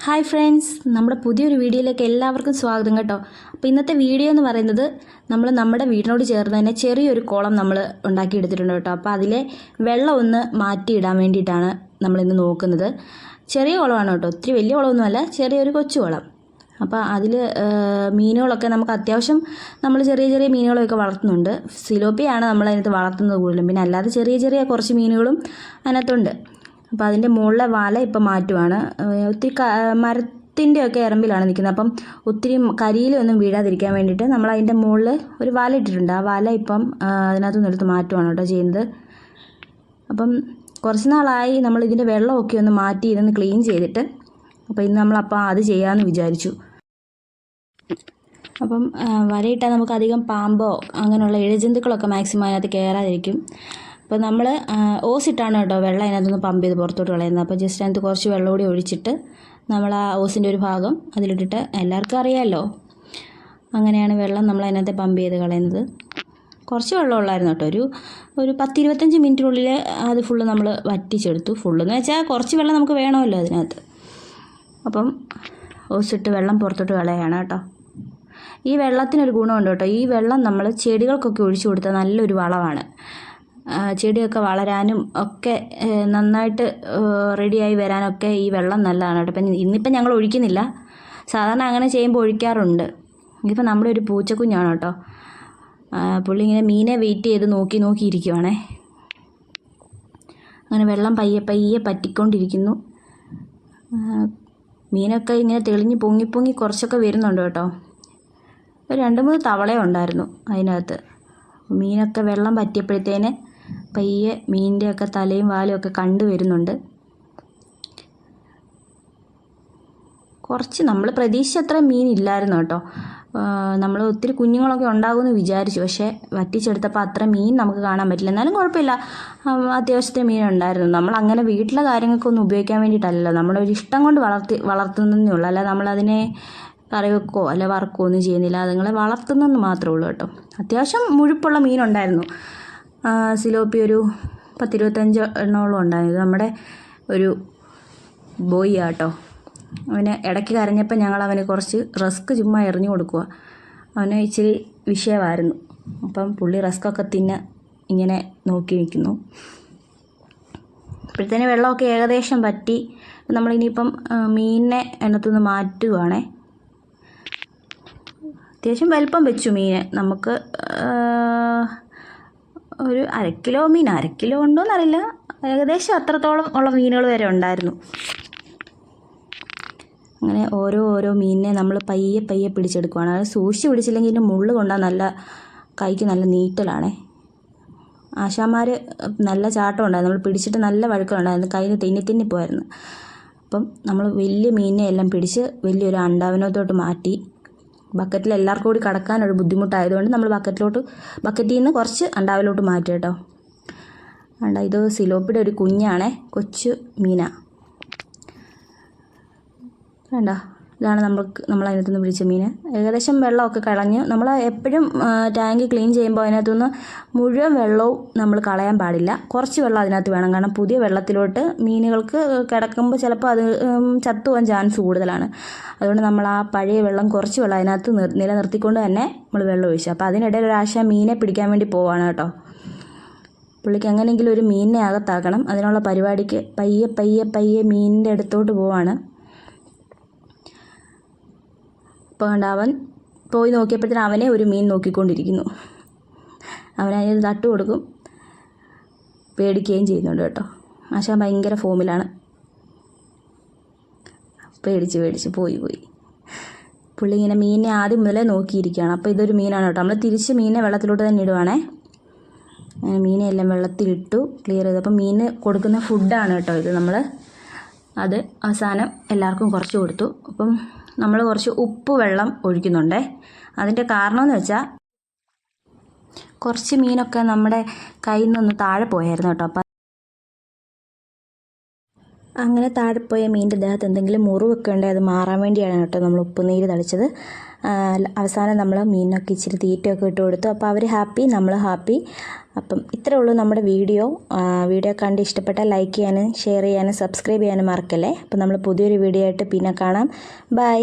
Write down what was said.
Hi friends, നമ്മുടെ പുതിയൊരു വീഡിയോയിലേക്ക് എല്ലാവർക്കും സ്വാഗതം കേട്ടോ. അപ്പോൾ ഇന്നത്തെ വീഡിയോ എന്ന് പറയുന്നത് നമ്മുടെ വീടിനോട് ചേർന്ന് തന്നെ ചെറിയൊരു കുളം നമ്മൾ ഉണ്ടാക്കിയെടുത്തിട്ടുണ്ട് കേട്ടോ. അപ്പോൾ അതിലെ വെള്ളം ഒന്ന് മാറ്റിയിടാൻ വേണ്ടിയിട്ടാണ് നമ്മളിന്ന് നോക്കുന്നത്. ചെറിയ കുളമാണ് കേട്ടോ, ഒത്തിരി വലിയ കുളമൊന്നുമല്ല, ചെറിയൊരു കൊച്ചു കുളം. അപ്പോൾ അതിൽ മീനുകളൊക്കെ നമുക്ക് അത്യാവശ്യം നമ്മൾ ചെറിയ ചെറിയ മീനുകളൊക്കെ വളർത്തുന്നുണ്ട്. സിലോപ്പിയാണ് നമ്മളതിനകത്ത് വളർത്തുന്നത് കൂടുതലും, പിന്നെ അല്ലാതെ ചെറിയ ചെറിയ കുറച്ച് മീനുകളും അതിനകത്തുണ്ട്. അപ്പോൾ അതിൻ്റെ മുകളിലെ വല ഇപ്പം മാറ്റുവാണ്. ഒത്തിരി മരത്തിൻ്റെയൊക്കെ ഇറമ്പിലാണ് നിൽക്കുന്നത്. അപ്പം ഒത്തിരി കരിയിലൊന്നും വീഴാതിരിക്കാൻ വേണ്ടിയിട്ട് നമ്മൾ അതിൻ്റെ മുകളിൽ ഒരു വല ഇട്ടിട്ടുണ്ട്. ആ വല ഇപ്പം അതിനകത്തുനിന്ന് എടുത്ത് മാറ്റുവാണ് കേട്ടോ ചെയ്യുന്നത്. അപ്പം കുറച്ച് നാളായി നമ്മൾ ഇതിൻ്റെ വെള്ളമൊക്കെ ഒന്ന് മാറ്റി ഇതൊന്ന് ക്ലീൻ ചെയ്തിട്ട്, അപ്പോൾ ഇന്ന് നമ്മളപ്പോൾ അത് ചെയ്യാമെന്ന് വിചാരിച്ചു. അപ്പം വലയിട്ടാൽ നമുക്ക് അധികം പാമ്പോ അങ്ങനെയുള്ള ഇഴജന്തുക്കളൊക്കെ മാക്സിമം അതിനകത്ത് കയറാതിരിക്കും. അപ്പോൾ നമ്മൾ ഓസിട്ടാണ് കേട്ടോ വെള്ളം അതിനകത്തുനിന്ന് പമ്പ് ചെയ്ത് പുറത്തോട്ട് കളയുന്നത്. അപ്പോൾ ജസ്റ്റ് അതിനകത്ത് കുറച്ച് വെള്ളം കൂടി ഒഴിച്ചിട്ട് നമ്മൾ ആ ഓസിൻ്റെ ഒരു ഭാഗം അതിലിട്ടിട്ട്, എല്ലാവർക്കും അറിയാമല്ലോ, അങ്ങനെയാണ് വെള്ളം നമ്മൾ അതിനകത്ത് പമ്പ് ചെയ്ത് കളയുന്നത്. കുറച്ച് വെള്ളം ഉള്ളായിരുന്നു കേട്ടോ, ഒരു 10-25 മിനിറ്റിനുള്ളിൽ അത് ഫുള്ള് നമ്മൾ വറ്റിച്ചെടുത്തു. ഫുള്ളെന്ന് വെച്ചാൽ കുറച്ച് വെള്ളം നമുക്ക് വേണമല്ലോ അതിനകത്ത്. അപ്പം ഓസിട്ട് വെള്ളം പുറത്തോട്ട് കളയാണ് കേട്ടോ. ഈ വെള്ളത്തിനൊരു ഗുണമുണ്ട് കേട്ടോ. ഈ വെള്ളം നമ്മൾ ചെടികൾക്കൊക്കെ ഒഴിച്ചു കൊടുത്താൽ നല്ലൊരു വളമാണ്. ചെടിയൊക്കെ വളരാനും ഒക്കെ നന്നായിട്ട് റെഡിയായി വരാനൊക്കെ ഈ വെള്ളം നല്ലതാണ് കേട്ടോ. അപ്പം ഇന്നിപ്പം ഞങ്ങൾ ഒഴിക്കുന്നില്ല, സാധാരണ അങ്ങനെ ചെയ്യുമ്പോൾ ഒഴിക്കാറുണ്ട്. ഇതിപ്പോൾ നമ്മുടെ ഒരു പൂച്ചക്കുഞ്ഞാണ് കേട്ടോ. പുള്ളി ഇങ്ങനെ മീനെ വെയിറ്റ് ചെയ്ത് നോക്കിയിരിക്കുവാണേ. അങ്ങനെ വെള്ളം പയ്യെ പയ്യെ പറ്റിക്കൊണ്ടിരിക്കുന്നു. മീനൊക്കെ ഇങ്ങനെ തെളിഞ്ഞ് പൊങ്ങി കുറച്ചൊക്കെ വരുന്നുണ്ട് കേട്ടോ. ഒരു 2-3 തവള ഉണ്ടായിരുന്നു അതിനകത്ത്. മീനൊക്കെ വെള്ളം പറ്റിയപ്പോഴത്തേന് പയ്യെ മീനിൻ്റെയൊക്കെ തലയും വാലും ഒക്കെ കണ്ടു വരുന്നുണ്ട്. കുറച്ച് നമ്മൾ പ്രതീക്ഷിച്ചത്ര മീനില്ലായിരുന്നു കേട്ടോ. നമ്മൾ ഒത്തിരി കുഞ്ഞുങ്ങളൊക്കെ ഉണ്ടാകുമെന്ന് വിചാരിച്ചു, പക്ഷേ വറ്റിച്ചെടുത്തപ്പോൾ അത്ര മീൻ നമുക്ക് കാണാൻ പറ്റില്ല. എന്നാലും കുഴപ്പമില്ല, അത്യാവശ്യത്തിന് മീനുണ്ടായിരുന്നു. നമ്മൾ അങ്ങനെ വീട്ടിലെ കാര്യങ്ങൾക്കൊന്നും ഉപയോഗിക്കാൻ വേണ്ടിയിട്ടല്ലല്ലോ, നമ്മുടെ ഒരു ഇഷ്ടം കൊണ്ട് വളർത്തുന്നതേ ഉള്ളൂ. അല്ല നമ്മളതിനെ കറി വെക്കോ അല്ല വറക്കോ ഒന്നും ചെയ്യുന്നില്ല, അതുങ്ങളെ വളർത്തുന്നെന്ന് മാത്രമേ ഉള്ളൂ കേട്ടോ. അത്യാവശ്യം മുഴുപ്പുള്ള മീനുണ്ടായിരുന്നു. സിലോപ്പി ഒരു 10-25 എണ്ണോളം ഉണ്ടായിരുന്നു. നമ്മുടെ ഒരു ബോയ് ആട്ടോ. അവന് ഇടയ്ക്ക് കരഞ്ഞപ്പോൾ ഞങ്ങൾ അവന് കുറച്ച് റസ്ക് ചുമ്മാ എറിഞ്ഞു കൊടുക്കുക. അവന് ഇച്ചിരി വിഷയമായിരുന്നു. അപ്പം പുള്ളി റസ്കൊക്കെ ഇങ്ങനെ നോക്കി നിൽക്കുന്നു. ഇപ്പോഴത്തേന് വെള്ളമൊക്കെ ഏകദേശം പറ്റി. നമ്മളിനിയിപ്പം മീനിനെ അതിനകത്തുനിന്ന് മാറ്റുവാണേ. അത്യാവശ്യം വലിപ്പം വെച്ചു മീൻ. നമുക്ക് ഒരു 1/2 കിലോ മീൻ, 1/2 കിലോ ഉണ്ടോയെന്നറിയില്ല, ഏകദേശം അത്രത്തോളം ഉള്ള മീനുകൾ വരെ ഉണ്ടായിരുന്നു. അങ്ങനെ ഓരോ മീനിനെ നമ്മൾ പയ്യെ പിടിച്ചെടുക്കുവാണ്. അത് സൂക്ഷിച്ച് പിടിച്ചില്ലെങ്കിൽ ഇതിൻ്റെ മുള്ള് കൊണ്ടാൽ കൈക്ക് നല്ല നീറ്റലാണേ. ആശാന്മാർ നല്ല ചാട്ടം ഉണ്ടായിരുന്നു, നമ്മൾ പിടിച്ചിട്ട് നല്ല വഴുക്കലുണ്ടായിരുന്നു, കയ്യിൽ തെന്നി പോയായിരുന്നു. അപ്പം നമ്മൾ വലിയ മീനിനെ എല്ലാം പിടിച്ച് വലിയൊരു അണ്ടാവിനകത്തോട്ട് മാറ്റി. ബക്കറ്റിൽ എല്ലാവർക്കും കൂടി കടക്കാനൊരു ബുദ്ധിമുട്ടായതുകൊണ്ട് നമ്മൾ ബക്കറ്റിൽ നിന്ന് കുറച്ച് അണ്ടാവിലോട്ട് മാറ്റി കേട്ടോ. ഇത് സിലോപ്പിയുടെ ഒരു കുഞ്ഞാണേ, കൊച്ചു മീനാ. വേണ്ട, ഇതാണ് നമ്മൾ അതിനകത്തുനിന്ന് പിടിച്ച മീൻ. ഏകദേശം വെള്ളമൊക്കെ കളഞ്ഞ്, നമ്മൾ എപ്പോഴും ടാങ്ക് ക്ലീൻ ചെയ്യുമ്പോൾ അതിനകത്തുനിന്ന് മുഴുവൻ വെള്ളവും നമ്മൾ കളയാൻ പാടില്ല. കുറച്ച് വെള്ളം അതിനകത്ത് വേണം, കാരണം പുതിയ വെള്ളത്തിലോട്ട് മീനുകൾക്ക് കിടക്കുമ്പോൾ ചിലപ്പോൾ അത് ചത്തുപോകാൻ ചാൻസ് കൂടുതലാണ്. അതുകൊണ്ട് നമ്മൾ ആ പഴയ വെള്ളം, കുറച്ച് വെള്ളം അതിനകത്ത് നിലനിർത്തിക്കൊണ്ട് തന്നെ നമ്മൾ വെള്ളം ഒഴിച്ചു. അപ്പോൾ അതിനിടയിൽ ഒരാശ മീനെ പിടിക്കാൻ വേണ്ടി പോവാണ് കേട്ടോ. പുള്ളിക്ക് എങ്ങനെയെങ്കിലും ഒരു മീനിനെ അകത്താക്കണം. അതിനുള്ള പരിപാടിക്ക് പയ്യെ മീനിൻ്റെ അടുത്തോട്ട് പോവാണ്. ഇപ്പോൾ കണ്ട അവൻ പോയി നോക്കിയപ്പോഴത്തേനും അവനെ ഒരു മീൻ നോക്കിക്കൊണ്ടിരിക്കുന്നു. അവനതിന് തട്ട് കൊടുക്കും, പേടിക്കുകയും ചെയ്യുന്നുണ്ട് കേട്ടോ. ആശാൻ ഭയങ്കര ഫോമിലാണ്. പേടിച്ച് പോയി. പുള്ളി ഇങ്ങനെ മീനിനെ ആദ്യം മുതലേ നോക്കിയിരിക്കുകയാണ്. അപ്പോൾ ഇതൊരു മീനാണ് കേട്ടോ. നമ്മൾ തിരിച്ച് മീനെ വെള്ളത്തിലോട്ട് തന്നെ ഇടുവാണേ. അങ്ങനെ മീനെ എല്ലാം വെള്ളത്തിലിട്ടു, ക്ലിയർ ചെയ്തു. അപ്പം മീന് കൊടുക്കുന്ന ഫുഡാണ് കേട്ടോ ഇത്. അത് അവസാനം എല്ലാവർക്കും കുറച്ച് കൊടുത്തു. അപ്പം നമ്മൾ കുറച്ച് ഉപ്പ് വെള്ളം ഒഴിക്കുന്നുണ്ടേ. അതിൻ്റെ കാരണം എന്ന് വെച്ചാൽ കുറച്ച് മീനൊക്കെ നമ്മുടെ കയ്യിൽ നിന്നൊന്ന് താഴെ പോയായിരുന്നു കേട്ടോ. അപ്പം അങ്ങനെ താഴെ പോയ മീനിൻ്റെ ദേഹത്ത് എന്തെങ്കിലും മുറിവൊക്കെ ഉണ്ടെങ്കിൽ അത് മാറാൻ വേണ്ടിയാണ് കേട്ടോ നമ്മൾ ഉപ്പുനീര് തളിച്ചത്. അവസാനം നമ്മൾ മീനിനൊക്കെ ഇച്ചിരി തീറ്റയൊക്കെ ഇട്ട് കൊടുത്തു. അപ്പോൾ അവർ ഹാപ്പി, നമ്മൾ ഹാപ്പി. അപ്പം ഇത്രേ ഉള്ളൂ നമ്മുടെ വീഡിയോ. വീഡിയോ കണ്ട് ഇഷ്ടപ്പെട്ടാൽ ലൈക്ക് ചെയ്യാനും ഷെയർ ചെയ്യാനും സബ്സ്ക്രൈബ് ചെയ്യാനും മറക്കല്ലേ. അപ്പോൾ നമ്മൾ പുതിയൊരു വീഡിയോ ആയിട്ട് പിന്നെ കാണാം. ബൈ.